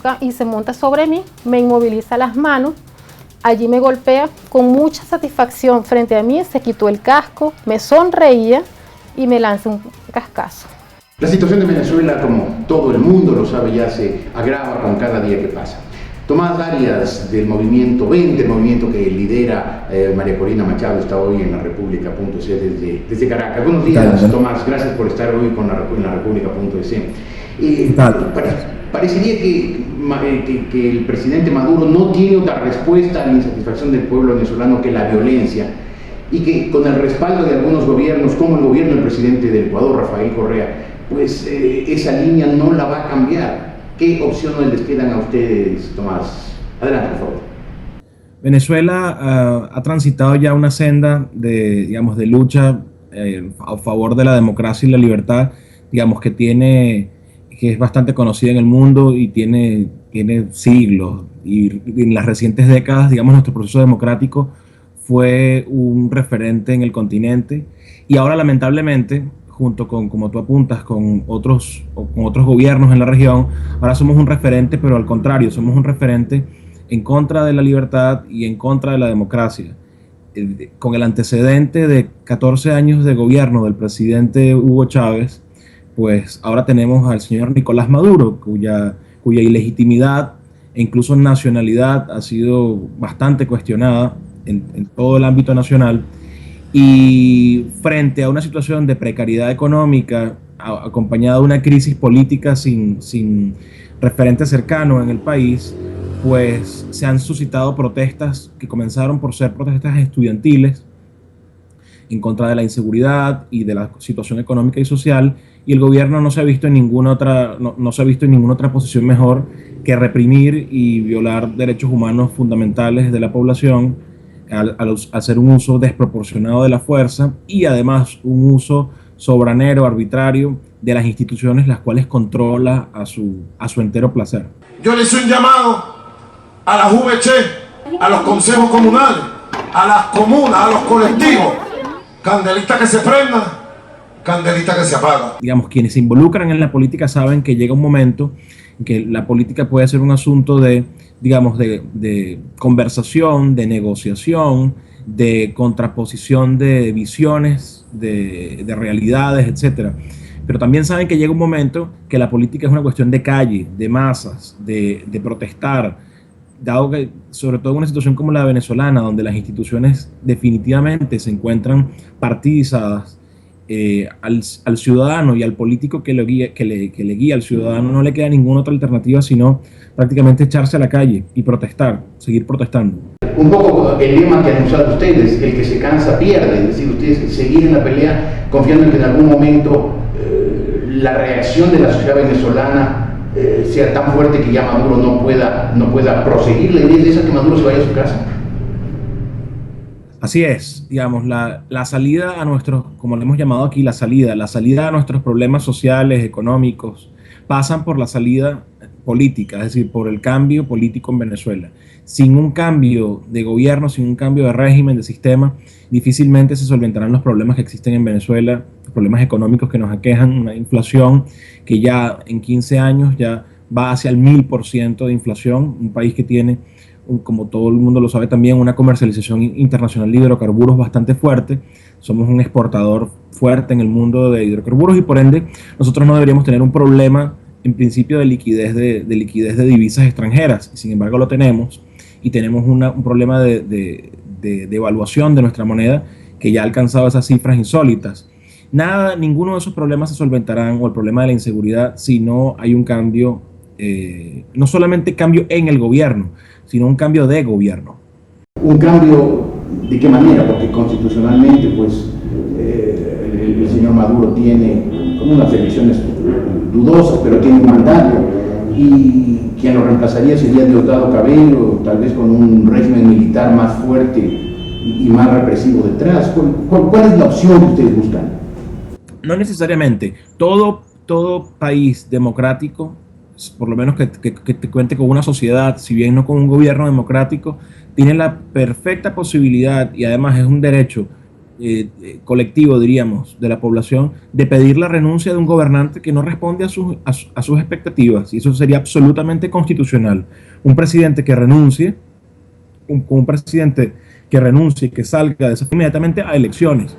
choca y se monta sobre mí, me inmoviliza las manos, allí me golpea con mucha satisfacción frente a mí, se quitó el casco, me sonreía y me lanza un cascazo. La situación de Venezuela, como todo el mundo lo sabe, ya se agrava con cada día que pasa. Tomás Arias, del movimiento 20, el movimiento que lidera María Corina Machado, está hoy en la República.es desde Caracas. Buenos días, Tomás, gracias por estar hoy en la República.es. Parecería que el presidente Maduro no tiene otra respuesta a la insatisfacción del pueblo venezolano que la violencia, y que con el respaldo de algunos gobiernos, como el gobierno del presidente del Ecuador, Rafael Correa, pues esa línea no la va a cambiar. ¿Qué opciones les quedan a ustedes, Tomás? Adelante, por favor. Venezuela ha transitado ya una senda de lucha a favor de la democracia y la libertad, que es bastante conocida en el mundo y tiene siglos. Y en las recientes décadas, nuestro proceso democrático fue un referente en el continente, y ahora lamentablemente, junto con, como tú apuntas, con otros gobiernos en la región, ahora somos un referente, pero al contrario, somos un referente en contra de la libertad y en contra de la democracia. Con el antecedente de 14 años de gobierno del presidente Hugo Chávez, pues ahora tenemos al señor Nicolás Maduro, cuya ilegitimidad e incluso nacionalidad ha sido bastante cuestionada en todo el ámbito nacional. Y frente a una situación de precariedad económica acompañada de una crisis política sin referente cercano en el país, pues se han suscitado protestas que comenzaron por ser protestas estudiantiles en contra de la inseguridad y de la situación económica y social, y el gobierno no se ha visto en ninguna otra posición mejor que reprimir y violar derechos humanos fundamentales de la población, al hacer un uso desproporcionado de la fuerza y además un uso sobranero, arbitrario de las instituciones, las cuales controla a su entero placer. Yo le hice un llamado a la VC, a los consejos comunales, a las comunas, a los colectivos: candelita que se prenda, candelita que se apaga. Quienes se involucran en la política saben que llega un momento en que la política puede ser un asunto de conversación, de negociación, de contraposición de visiones, de realidades, etc. Pero también saben que llega un momento que la política es una cuestión de calle, de masas, de protestar, dado que, sobre todo en una situación como la venezolana, donde las instituciones definitivamente se encuentran partidizadas, al ciudadano y al político que le guía al ciudadano no le queda ninguna otra alternativa sino prácticamente echarse a la calle y protestar, seguir protestando. Un poco el lema que han usado ustedes: el que se cansa pierde, es decir, ustedes seguir en la pelea confiando en que en algún momento la reacción de la sociedad venezolana sea tan fuerte que ya Maduro no pueda proseguir. ¿La idea es esa, que Maduro se vaya a su casa? Así es, la salida a nuestros, como le hemos llamado aquí, la salida a nuestros problemas sociales, económicos, pasan por la salida política, es decir, por el cambio político en Venezuela. Sin un cambio de gobierno, sin un cambio de régimen, de sistema, difícilmente se solventarán los problemas que existen en Venezuela, los problemas económicos que nos aquejan, una inflación que ya en 15 años ya va hacia el 1000% de inflación, un país que tiene, como todo el mundo lo sabe también, una comercialización internacional de hidrocarburos bastante fuerte. Somos un exportador fuerte en el mundo de hidrocarburos y por ende nosotros no deberíamos tener un problema en principio de liquidez de divisas extranjeras, y sin embargo lo tenemos, y tenemos un problema de devaluación de nuestra moneda que ya ha alcanzado esas cifras insólitas. Ninguno de esos problemas se solventarán, o el problema de la inseguridad, si no hay un cambio, no solamente cambio en el gobierno, sino un cambio de gobierno. ¿Un cambio de qué manera? Porque constitucionalmente, pues, el señor Maduro tiene, con unas elecciones dudosas, pero tiene un mandato, y quien lo reemplazaría sería Diosdado Cabello, tal vez con un régimen militar más fuerte y más represivo detrás. ¿Cuál es la opción que ustedes buscan? No necesariamente. Todo país democrático, por lo menos que te cuente con una sociedad, si bien no con un gobierno democrático, tiene la perfecta posibilidad, y además es un derecho colectivo, diríamos, de la población, de pedir la renuncia de un gobernante que no responde a sus expectativas, y eso sería absolutamente constitucional. Un presidente que renuncie, un presidente que renuncie, que salga inmediatamente a elecciones.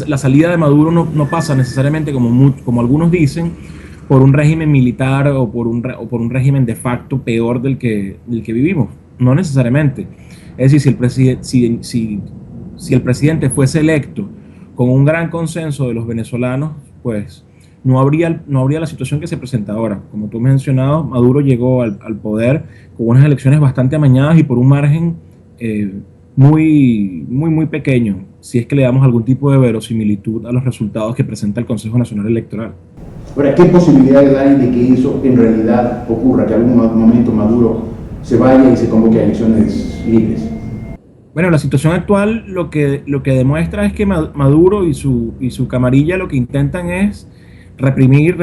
La salida de Maduro no pasa necesariamente, como algunos dicen, por un régimen militar o por un régimen de facto peor del que vivimos. No necesariamente. Es decir, si el presidente fuese electo con un gran consenso de los venezolanos, pues no habría la situación que se presenta ahora. Como tú has mencionado, Maduro llegó al poder con unas elecciones bastante amañadas y por un margen muy pequeño, si es que le damos algún tipo de verosimilitud a los resultados que presenta el Consejo Nacional Electoral. Ahora, ¿qué posibilidades hay de que eso en realidad ocurra, que en algún momento Maduro se vaya y se convoque a elecciones libres? Bueno, la situación actual lo que demuestra es que Maduro y su camarilla lo que intentan es reprimir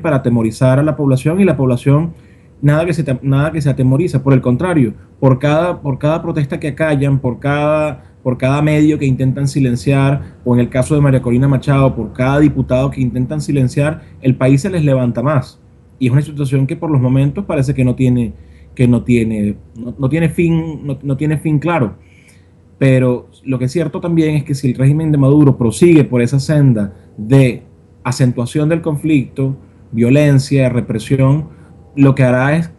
para atemorizar a la población, y la población nada que se atemoriza. Por el contrario, por cada protesta que acallan, por cada medio que intentan silenciar, o en el caso de María Corina Machado, por cada diputado que intentan silenciar, el país se les levanta más. Y es una situación que por los momentos parece que no tiene fin claro. Pero lo que es cierto también es que si el régimen de Maduro prosigue por esa senda de acentuación del conflicto, violencia, represión, lo que hará es,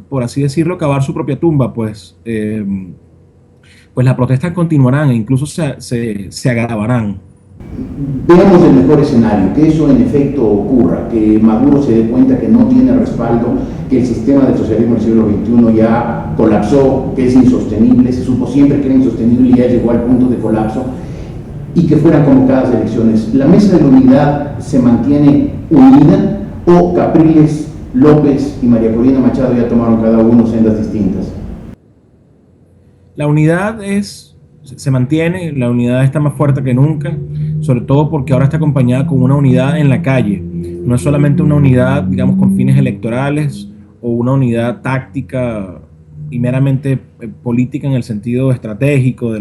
por así decirlo, cavar su propia tumba, pues las protestas continuarán e incluso se agravarán. Veamos el mejor escenario, que eso en efecto ocurra, que Maduro se dé cuenta que no tiene respaldo, que el sistema del socialismo del siglo XXI ya colapsó, que es insostenible, se supo siempre que era insostenible y ya llegó al punto de colapso, y que fueran convocadas elecciones. ¿La mesa de la unidad se mantiene unida o Capriles, López y María Corina Machado ya tomaron cada uno sendas distintas? La unidad se mantiene, la unidad está más fuerte que nunca, sobre todo porque ahora está acompañada con una unidad en la calle. No es solamente una unidad, digamos, con fines electorales o una unidad táctica y meramente política en el sentido estratégico.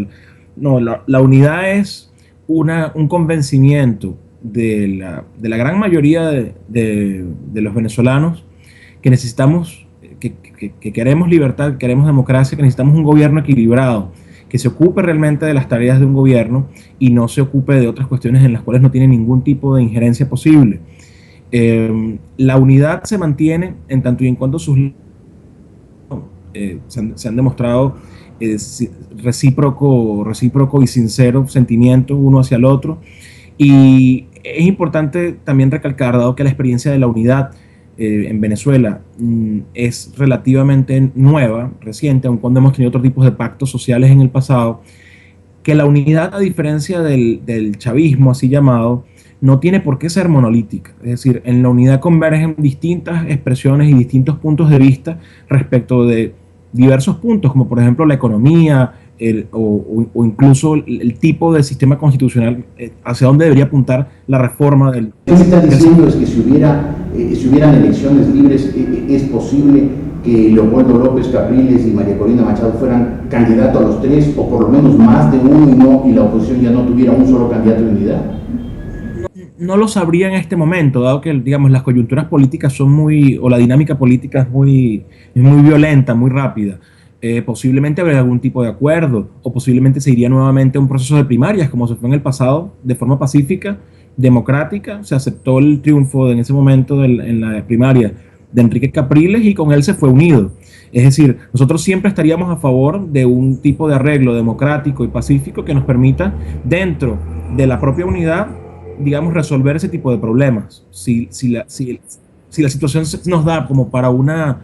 No, la unidad es un convencimiento de la gran mayoría de los venezolanos que necesitamos, que queremos libertad, que queremos democracia, que necesitamos un gobierno equilibrado, que se ocupe realmente de las tareas de un gobierno y no se ocupe de otras cuestiones en las cuales no tiene ningún tipo de injerencia posible. La unidad se mantiene en tanto y en cuanto se han demostrado recíproco y sincero sentimiento uno hacia el otro. Y es importante también recalcar, dado que la experiencia de la unidad en Venezuela es relativamente nueva, reciente, aun cuando hemos tenido otros tipos de pactos sociales en el pasado, que la unidad, a diferencia del chavismo así llamado, no tiene por qué ser monolítica. Es decir, en la unidad convergen distintas expresiones y distintos puntos de vista respecto de diversos puntos, como por ejemplo la economía, o incluso el tipo de sistema constitucional, hacia dónde debería apuntar la reforma del... Lo que me estás diciendo es que si hubieran elecciones libres, es posible que Leopoldo López, Capriles y María Corina Machado fueran candidatos a los tres, o por lo menos más de uno, y la oposición ya no tuviera un solo candidato de unidad. No lo sabría en este momento, dado que, digamos, las coyunturas políticas o la dinámica política es muy violenta, muy rápida. Posiblemente habría algún tipo de acuerdo, o posiblemente se iría nuevamente a un proceso de primarias, como se fue en el pasado, de forma pacífica, democrática. Se aceptó el triunfo en ese momento en la primaria de Enrique Capriles y con él se fue unido. Es decir, nosotros siempre estaríamos a favor de un tipo de arreglo democrático y pacífico que nos permita, dentro de la propia unidad, digamos, resolver ese tipo de problemas. Si la situación nos da como para una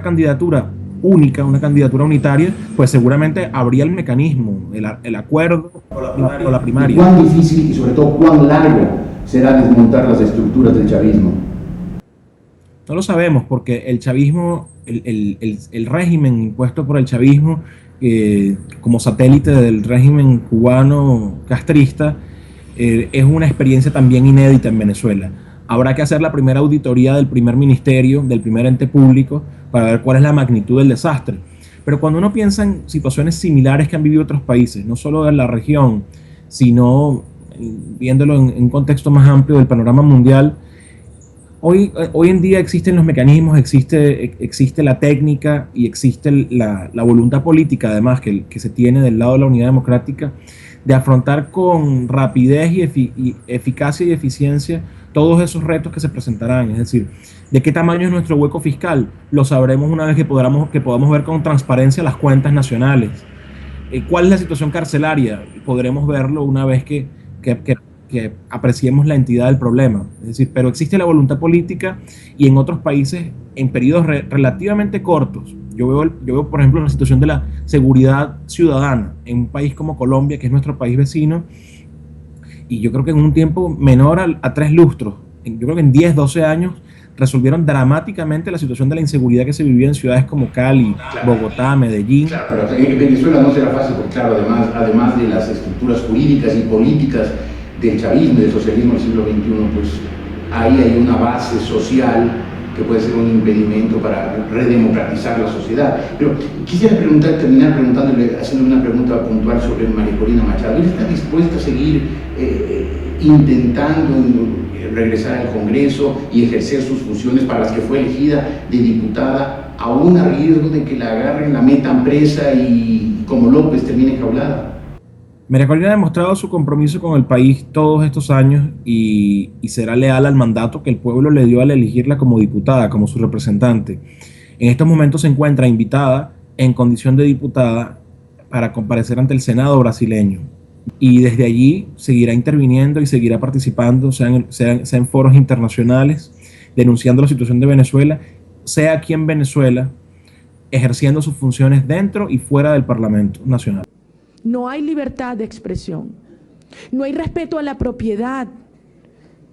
candidatura única, una candidatura unitaria, pues seguramente habría el mecanismo, el acuerdo o la primaria. ¿Cuán difícil y sobre todo cuán largo será desmontar las estructuras del chavismo? No lo sabemos, porque el chavismo, el régimen impuesto por el chavismo, como satélite del régimen cubano castrista, es una experiencia también inédita en Venezuela. Habrá que hacer la primera auditoría del primer ministerio, del primer ente público, para ver cuál es la magnitud del desastre. Pero cuando uno piensa en situaciones similares que han vivido otros países, no solo en la región, sino viéndolo en un contexto más amplio del panorama mundial, hoy en día existen los mecanismos, existe la técnica y existe la voluntad política, además, que se tiene del lado de la unidad democrática, de afrontar con rapidez y eficacia y eficiencia todos esos retos que se presentarán. Es decir, ¿de qué tamaño es nuestro hueco fiscal? Lo sabremos una vez que podamos ver con transparencia las cuentas nacionales. ¿Cuál es la situación carcelaria? Podremos verlo una vez que apreciemos la entidad del problema. Es decir, pero existe la voluntad política, y en otros países, en periodos relativamente cortos, yo veo, por ejemplo, la situación de la seguridad ciudadana en un país como Colombia, que es nuestro país vecino, y yo creo que en un tiempo menor a 3 lustros, yo creo que en 10, 12 años, resolvieron dramáticamente la situación de la inseguridad que se vivía en ciudades como Cali, Bogotá, Medellín. Claro, pero en Venezuela no será fácil porque, claro, además de las estructuras jurídicas y políticas del chavismo y del socialismo del siglo XXI, pues ahí hay una base social que puede ser un impedimento para redemocratizar la sociedad. Pero quisiera terminar haciendo una pregunta puntual sobre María Corina Machado. ¿Ella está dispuesta a seguir intentando regresar al Congreso y ejercer sus funciones para las que fue elegida de diputada, aún a riesgo de que la agarren, la metan presa y, como López, termine enjaulada? María Corina ha demostrado su compromiso con el país todos estos años y será leal al mandato que el pueblo le dio al elegirla como diputada, como su representante. En estos momentos se encuentra invitada en condición de diputada para comparecer ante el Senado brasileño. Y desde allí seguirá interviniendo y seguirá participando, sea en foros internacionales, denunciando la situación de Venezuela, sea aquí en Venezuela, ejerciendo sus funciones dentro y fuera del Parlamento Nacional. No hay libertad de expresión, no hay respeto a la propiedad.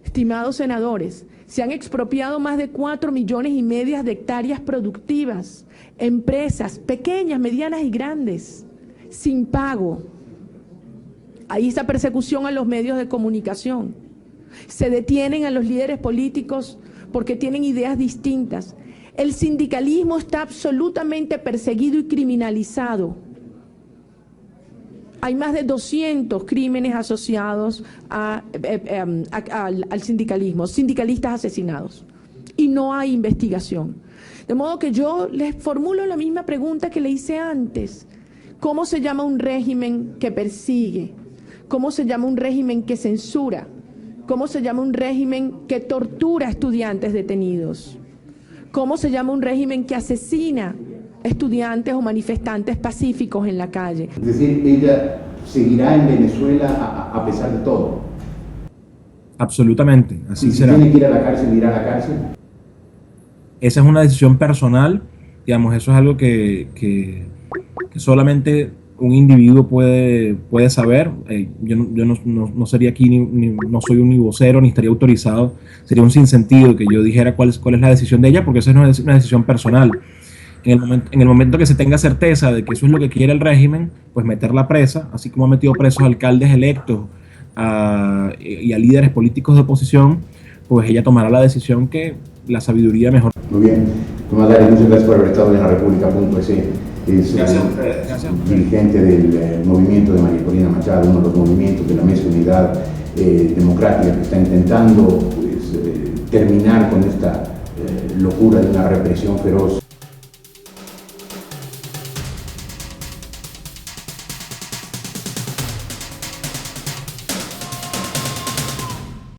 Estimados senadores, se han expropiado más de 4,5 millones de hectáreas productivas, empresas pequeñas, medianas y grandes, sin pago. Hay esa persecución a los medios de comunicación. Se detienen a los líderes políticos porque tienen ideas distintas. El sindicalismo está absolutamente perseguido y criminalizado. Hay más de 200 crímenes asociados al sindicalismo, sindicalistas asesinados, y no hay investigación. De modo que yo les formulo la misma pregunta que le hice antes. ¿Cómo se llama un régimen que persigue? ¿Cómo se llama un régimen que censura? ¿Cómo se llama un régimen que tortura a estudiantes detenidos? ¿Cómo se llama un régimen que asesina estudiantes o manifestantes pacíficos en la calle? Es decir, ella seguirá en Venezuela a pesar de todo. Absolutamente, así y si será. Tiene que ir a la cárcel, irá a la cárcel. Esa es una decisión personal, digamos, eso es algo que solamente un individuo puede saber. Yo no sería aquí, no soy ni vocero, ni estaría autorizado. Sería un sinsentido que yo dijera cuál es la decisión de ella, porque esa no es una decisión personal. En el momento que se tenga certeza de que eso es lo que quiere el régimen, pues meterla presa, así como ha metido presos a alcaldes electos y a líderes políticos de oposición, pues ella tomará la decisión que la sabiduría mejor. Muy bien. Tomás Larios, muchas gracias por haber estado en la República.es. Es dirigente del movimiento de María Corina Machado, uno de los movimientos de la Mesa de Unidad Democrática que está intentando terminar con esta locura de una represión feroz